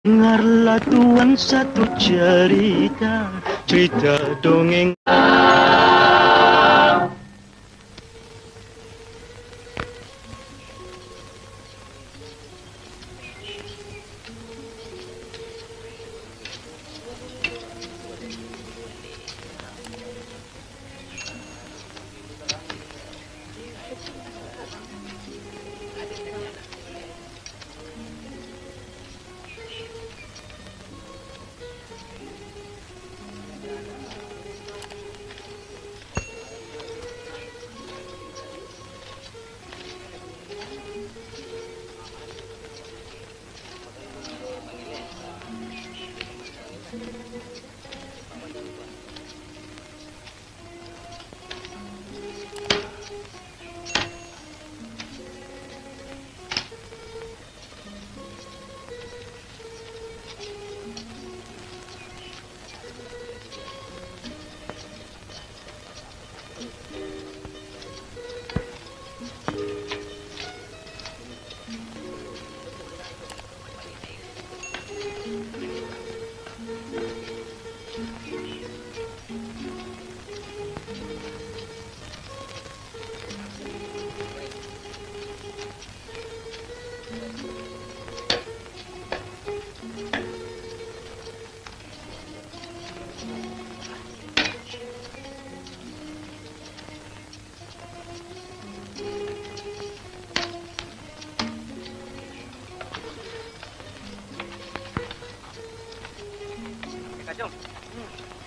Dengarlah tuan satu cerita, cerita dongeng.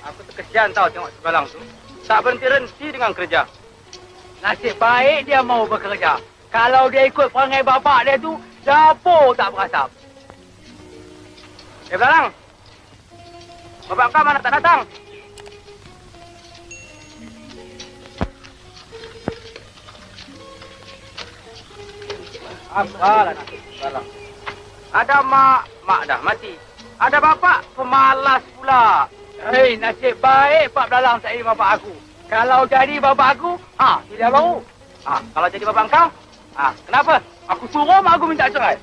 Aku terkesian tahu tengok sebelang tu. Tak berhenti-henti dengan kerja. Nasib baik dia mau bekerja. Kalau dia ikut perangai bapak dia tu, dapur tak berasap. Belang. Bapak kau mana tak datang? Apalah nak Belang. Ada mak dah mati. Ada bapak pemalas pula. Hei, nasib baik Pak Belalang tak jadi bapak aku. Kalau jadi bapak aku, tidak baru. Kalau jadi bapak kau, kenapa? Aku suruh mak aku minta cerai.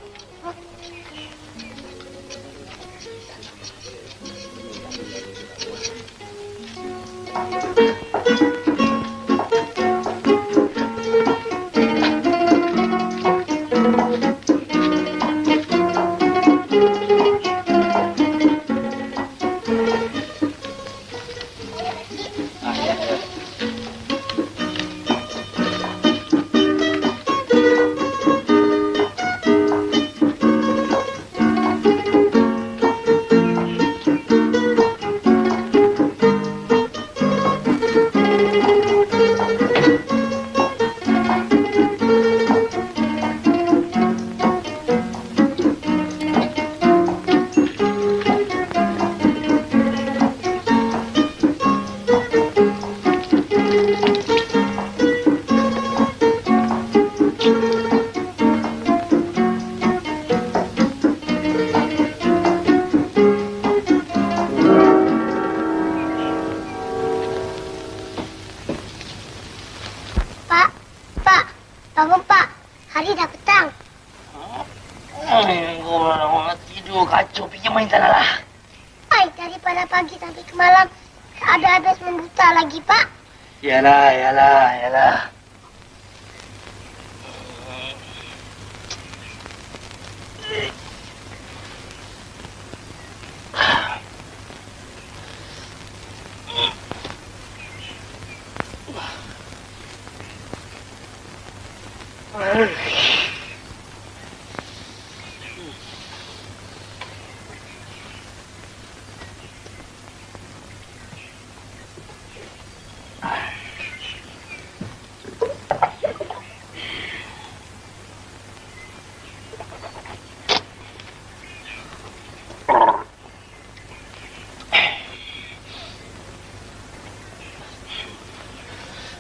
Bangun, Pak. Hari dah petang. Tidur kacau, pergi main tanah lah. Daripada pagi sampai ke malam, tak ada habis membuta lagi, Pak. Yalah.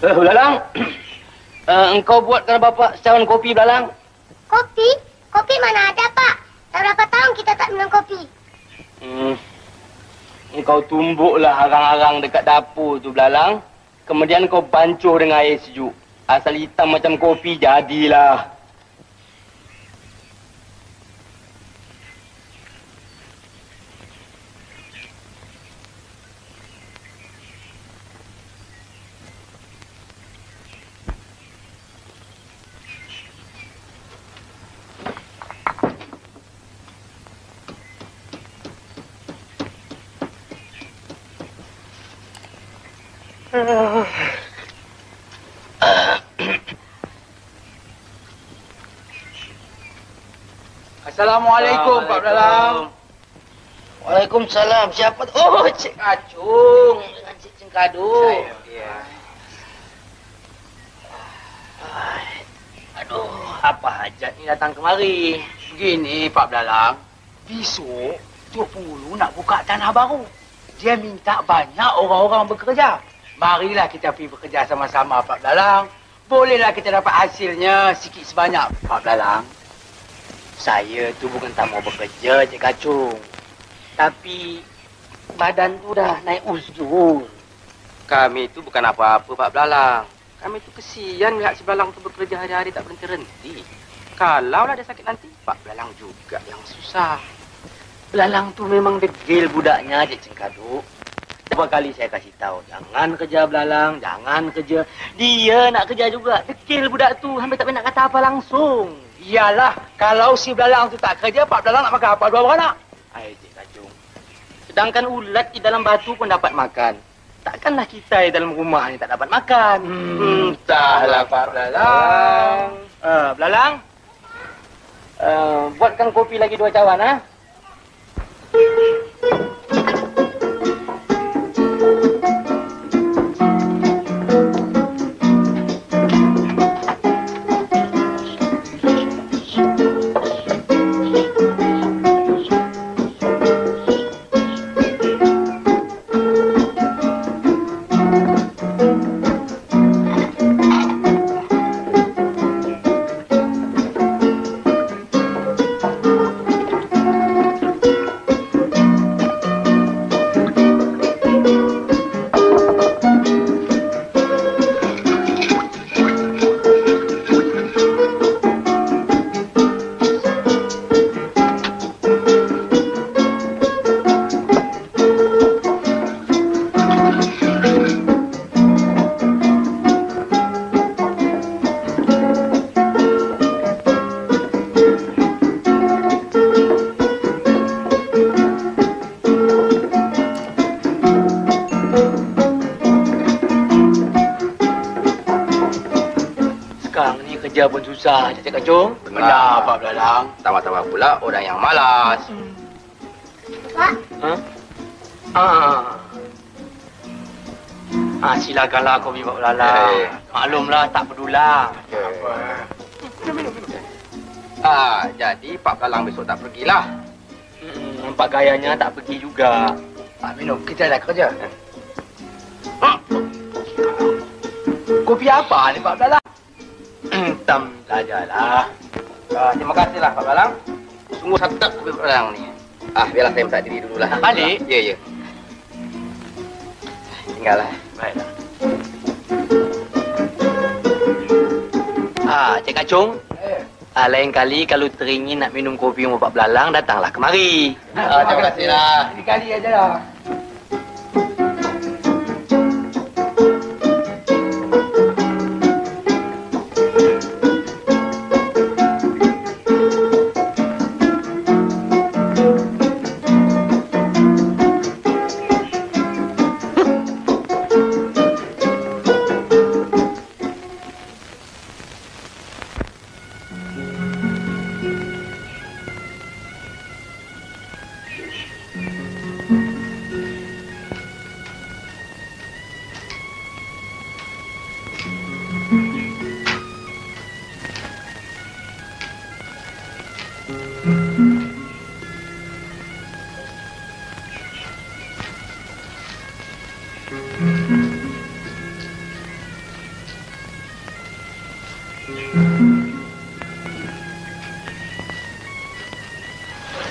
Belalang, engkau buatkan bapak secawan kopi, Belalang. Kopi? Kopi mana ada, Pak? Dah berapa tahun kita tak minum kopi? Engkau tumbuklah arang-arang dekat dapur tu, Belalang. Kemudian kau bancuh dengan air sejuk. Asal hitam macam kopi, jadilah. Assalamualaikum, Pak Dalang. Waalaikumsalam. Siapa tu? Oh, Cik Kacung dengan Cik Cengkadu. Aduh, apa hajat ni datang kemari? Begini, Pak Dalang. Besok, Tok Pulu nak buka tanah baru. Dia minta banyak orang-orang bekerja. Marilah kita pergi bekerja sama-sama, Pak Dalang. Bolehlah kita dapat hasilnya sikit sebanyak, Pak Dalang. Saya tu bukan tak mau bekerja, Cik Kacung. Tapi badan tu dah naik uzur. Kami itu bukan apa-apa, Pak Belalang. Kami itu kesian lihat si Belalang tu bekerja hari-hari tak berhenti-henti. Kalaulah dia sakit nanti, Pak Belalang juga yang susah. Belalang tu memang degil budaknya, Cik Cengkadu. Berapa kali saya kasih tahu, jangan kerja Belalang, jangan kerja. Dia nak kerja juga. Degil budak tu, hampir tak nak kata apa langsung. Iyalah, kalau si Belalang tu tak kerja, Pak Belalang nak makan apa dua beranak? Hai, Cik Kacung. Sedangkan ulat di dalam batu pun dapat makan. Takkanlah kita di dalam rumah ni tak dapat makan. Entahlah, Pak Belalang. Belalang. Buatkan kopi lagi 2 cawan, ha? Kerja pun susah, Cik Kacung. Benar, Pak Belalang. Tambah-tambah pula orang yang malas. Pak? Silakanlah kopi Pak Belalang. Maklumlah, tak pedulah. Jadi Pak Belalang besok tak pergilah. Nampak gayanya tak pergi juga. Pak minum, kita dah kerja. Kopi apa ni, Pak Belalang? Tam sajalah. Terima kasihlah Pak Belalang. Sungguh sedap kopi Pak Belalang ni. Biarlah saya minta diri dululah. Balik? Ya. Tinggallah. Baiklah. Cik Kacung. Lain kali kalau teringin nak minum kopi rumah Pak Belalang, datanglah kemari. Terima kasihlah. Ini kali aja lah.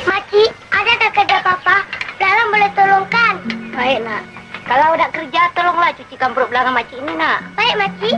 Makcik, ada tak kerja Papa? Belalang boleh tolongkan. Baik, nak. Kalau nak kerja, tolonglah cucikan perut belakang makcik ini, nak. Baik, makcik.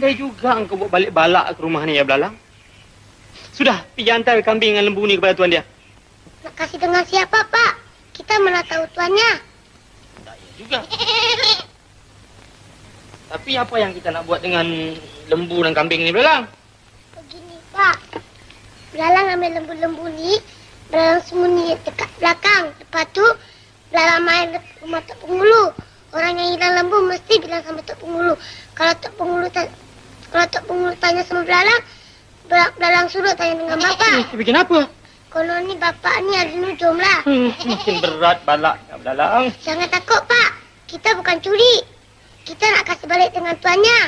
Pandai juga engkau buat balik balak ke rumah ni ya Belalang. Sudah, pergi hantar kambing dengan lembu ni kepada tuan dia. Nak kasih dengan siapa, Pak? Kita mana tahu tuannya. Tak ya juga. Tapi apa yang kita nak buat dengan lembu dan kambing ni Belalang? Begini, Pak. Belalang ambil lembu-lembu ni, belalang sembunyi dekat belakang. Lepas tu, belalang main dekat rumah Tok Penghulu. Orang yang hilang lembu mesti bilang sama Tok Penghulu. Kalau Tok Penghulu tanya sama belalang, belalang suruh tanya dengan bapak. Bikin apa? Kalau ni bapak ni ada nujum lah. Makin berat balak Belalang. Jangan takut, Pak. Kita bukan curi. Kita nak kasih balik dengan tuannya.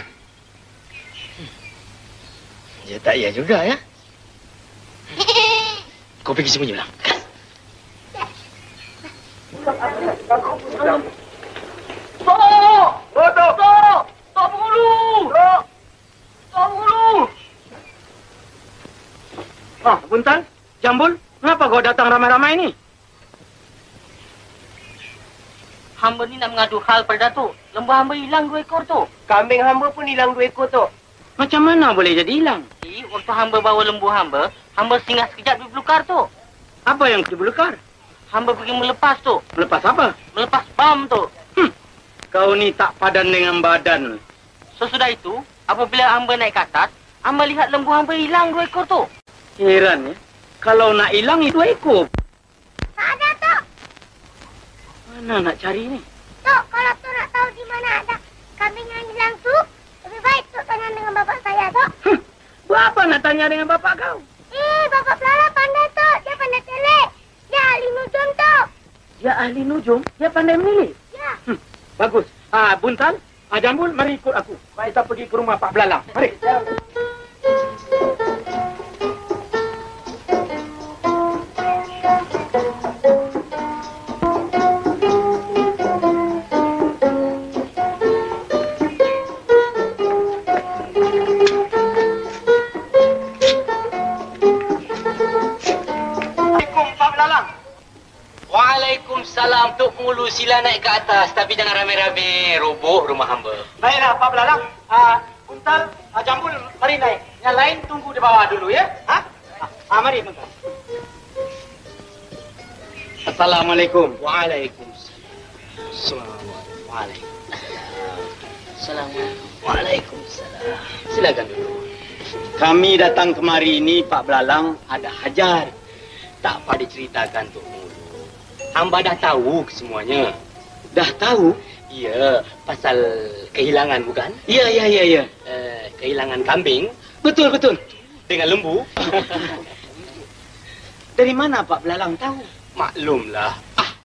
Ya tak ya juga ya. Kau pergi sembunyi Belalang. Tok Penghulu! Tok Penghulu! Ah, Buntal, Jambul, kenapa kau datang ramai-ramai ni? Hamba ni nak mengadu hal pada Datuk. Lembu hamba hilang 2 ekor tu. Kambing hamba pun hilang 2 ekor tu. Macam mana boleh jadi hilang? Waktu hamba bawa lembu hamba singgah sekejap di belukar tu. Apa yang dibelukar? Hamba pergi melepas tu. Melepas apa? Melepas bam tu. Kau ni tak padan dengan badan. Sesudah itu, apabila hamba naik ke atas, hamba lihat lembu hamba hilang 2 ekor tu. Heran ya. Kalau nak hilang itu 2 ekor. Tak ada, Tok. Mana nak cari ni? Tok, kalau Tok nak tahu di mana ada kambing yang hilang tu, lebih baik Tok tanya dengan bapak saya, Tok. Buat apa nak tanya dengan bapak kau? Bapak Belalang pandai, Tok. Dia pandai telik. Dia ahli nujum, Tok. Dia ahli nujum, dia pandai memilih. Ya. Bagus. Buntal, Jambul, mari ikut aku. Kita pergi ke rumah Pak Belalang. Mari. Waalaikumsalam, Tok Penghulu. Sila naik ke atas. Tapi jangan ramai-ramai. Roboh rumah hamba. Baiklah, Pak Belalang. Buntal, Jambul, mari naik. Yang lain tunggu di bawah dulu ya. Mari, Buntal. Assalamualaikum. Waalaikumsalam. Assalamualaikum. Waalaikumsalam. Silakan dulu. Kami datang kemari ini, Pak Belalang, ada hajar. Tak apa diceritakan, Tok Penghulu. Hamba dah tahu semuanya. Dah tahu? Ya, pasal kehilangan bukan? Ya. Kehilangan kambing. Betul. Dengan lembu. Dari mana Pak Belalang tahu? Maklumlah,